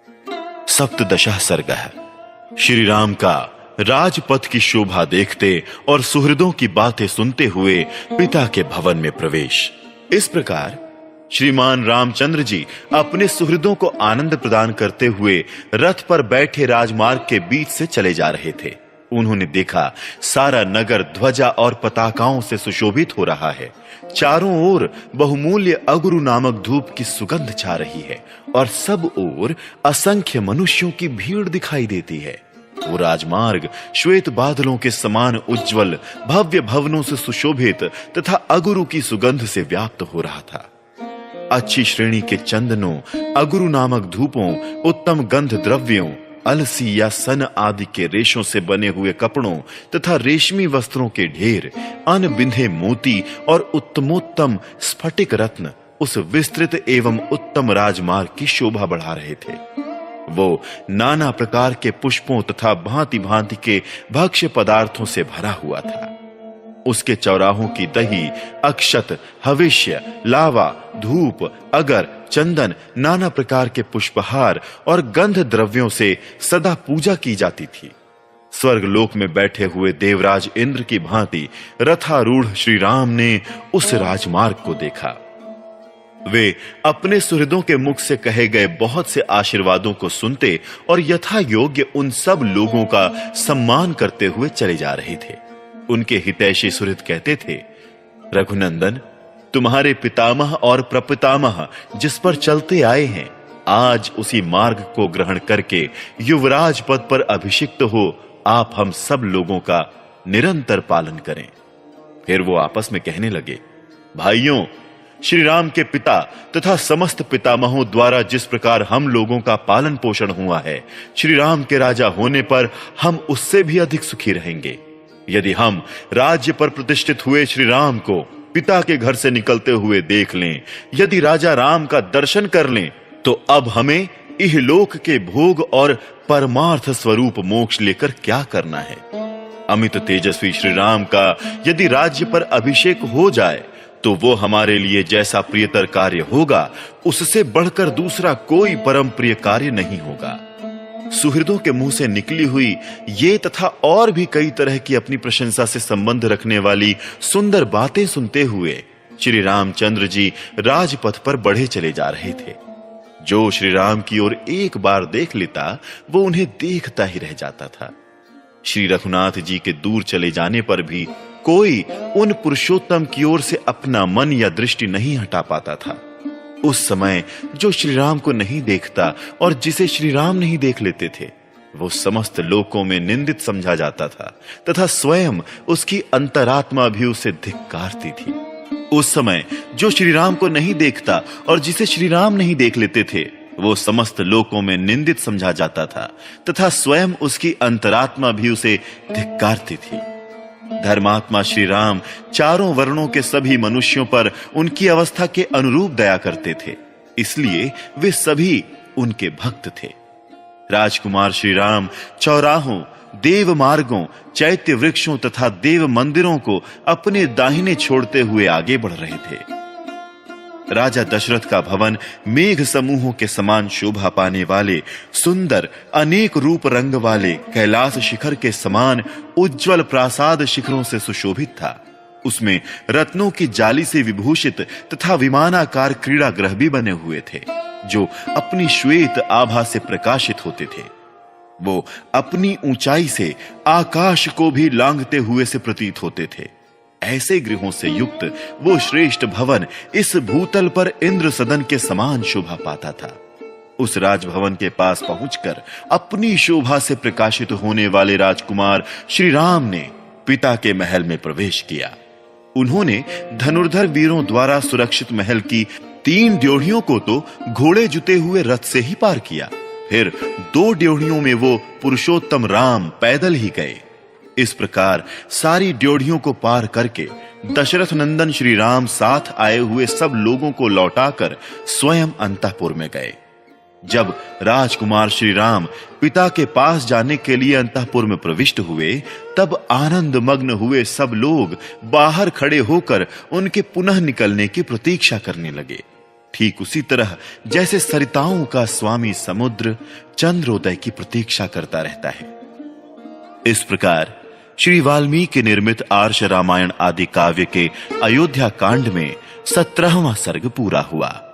सप्तदशः सर्गः। श्री राम का राजपथ की शोभा देखते और सुहृदों की बातें सुनते हुए पिता के भवन में प्रवेश। इस प्रकार श्रीमान रामचंद्र जी अपने सुहृदों को आनंद प्रदान करते हुए रथ पर बैठे राजमार्ग के बीच से चले जा रहे थे। उन्होंने देखा सारा नगर ध्वजा और पताकाओं से सुशोभित हो रहा है। चारों ओर बहुमूल्य अगुरु नामक धूप की सुगंध छा रही है और सब ओर असंख्य मनुष्यों की भीड़ दिखाई देती है। वो राजमार्ग श्वेत बादलों के समान उज्जवल भव्य भवनों से सुशोभित तथा अगुरु की सुगंध से व्याप्त हो रहा था। अच्छी श्रेणी के चंदनों, अगुरु नामक धूपों, उत्तम गंध द्रव्यों, अलसी या सन आदि के रेशों से बने हुए कपड़ों तथा रेशमी वस्त्रों के ढेर, अनबिंधे मोती और उत्तमोत्तम स्फटिक रत्न उस विस्तृत एवं उत्तम राजमार्ग की शोभा बढ़ा रहे थे। वो नाना प्रकार के पुष्पों तथा भांति भांति के भक्ष्य पदार्थों से भरा हुआ था। उसके चौराहों की दही, अक्षत, हविष्य, लावा, धूप, अगर, चंदन, नाना प्रकार के पुष्पहार और गंध द्रव्यों से सदा पूजा की जाती थी। स्वर्गलोक में बैठे हुए देवराज इंद्र की भांति रथारूढ़ श्री राम ने उस राजमार्ग को देखा। वे अपने सुहृदों के मुख से कहे गए बहुत से आशीर्वादों को सुनते और यथा योग्य उन सब लोगों का सम्मान करते हुए चले जा रहे थे। उनके हितैषी सुहृद कहते थे, रघुनंदन, तुम्हारे पितामह और प्रपितामह जिस पर चलते आए हैं, आज उसी मार्ग को ग्रहण करके युवराज पद पर अभिषिक्त हो आप हम सब लोगों का निरंतर पालन करें। फिर वो आपस में कहने लगे, भाइयों, श्री राम के पिता तथा समस्त पितामहों द्वारा जिस प्रकार हम लोगों का पालन पोषण हुआ है, श्री राम के राजा होने पर हम उससे भी अधिक सुखी रहेंगे। यदि हम राज्य पर प्रतिष्ठित हुए श्री राम को पिता के घर से निकलते हुए देख लें, यदि राजा राम का दर्शन कर लें, तो अब हमें इहलोक के भोग और परमार्थ स्वरूप मोक्ष लेकर क्या करना है। अमित तेजस्वी श्री राम का यदि राज्य पर अभिषेक हो जाए तो वो हमारे लिए जैसा प्रियतर कार्य होगा, उससे बढ़कर दूसरा कोई परम प्रिय कार्य नहीं होगा। सुहृदों के मुंह से निकली हुई ये तथा और भी कई तरह की अपनी प्रशंसा से संबंध रखने वाली सुंदर बातें सुनते हुए श्री रामचंद्र जी राजपथ पर बढ़े चले जा रहे थे। जो श्री राम की ओर एक बार देख लेता, वो उन्हें देखता ही रह जाता था। श्री रघुनाथ जी के दूर चले जाने पर भी कोई उन पुरुषोत्तम की ओर से अपना मन या दृष्टि नहीं हटा पाता था। उस समय जो श्री राम को नहीं देखता और जिसे श्री राम नहीं देख लेते थे, वो समस्त लोकों में निंदित समझा जाता था तथा स्वयं उसकी अंतरात्मा भी उसे धिक्कारती थी। उस समय जो श्री राम को नहीं देखता और जिसे श्री राम नहीं देख लेते थे, वो समस्त लोकों में निंदित समझा जाता था तथा स्वयं उसकी अंतरात्मा भी उसे धिक्कारती थी। धर्मात्मा श्री राम चारों वर्णों के सभी मनुष्यों पर उनकी अवस्था के अनुरूप दया करते थे, इसलिए वे सभी उनके भक्त थे। राजकुमार श्री राम चौराहों, देव मार्गों, चैत्य वृक्षों तथा देव मंदिरों को अपने दाहिने छोड़ते हुए आगे बढ़ रहे थे। राजा दशरथ का भवन मेघ समूहों के समान शोभा पाने वाले सुंदर अनेक रूप रंग वाले कैलाश शिखर के समान उज्जवल प्रासाद शिखरों से सुशोभित था। उसमें रत्नों की जाली से विभूषित तथा विमानाकार क्रीड़ा गृह भी बने हुए थे, जो अपनी श्वेत आभा से प्रकाशित होते थे। वो अपनी ऊंचाई से आकाश को भी लांघते हुए से प्रतीत होते थे। ऐसे गृहों से युक्त वो श्रेष्ठ भवन इस भूतल पर इंद्र सदन के समान शोभा पाता था। उस राजभवन के पास पहुंचकर अपनी शोभा से प्रकाशित होने वाले राजकुमार श्री राम ने पिता के महल में प्रवेश किया। उन्होंने धनुर्धर वीरों द्वारा सुरक्षित महल की 3 ड्योढ़ियों को तो घोड़े जुते हुए रथ से ही पार किया, फिर 2 ड्योढ़ियों में वो पुरुषोत्तम राम पैदल ही गए। इस प्रकार सारी ड्योढ़ियों को पार करके दशरथ नंदन श्री राम साथ आए हुए सब लोगों को लौटाकर स्वयं अंतःपुर में गए। जब राजकुमार श्री राम पिता के पास जाने के लिए अंतःपुर में प्रविष्ट हुए, तब आनंद मग्न हुए सब लोग बाहर खड़े होकर उनके पुनः निकलने की प्रतीक्षा करने लगे। ठीक उसी तरह जैसे सरिताओं का स्वामी समुद्र चंद्रोदय की प्रतीक्षा करता रहता है। इस प्रकार श्री वाल्मीकि निर्मित आर्ष रामायण आदि काव्य के अयोध्या कांड में 17वां सर्ग पूरा हुआ।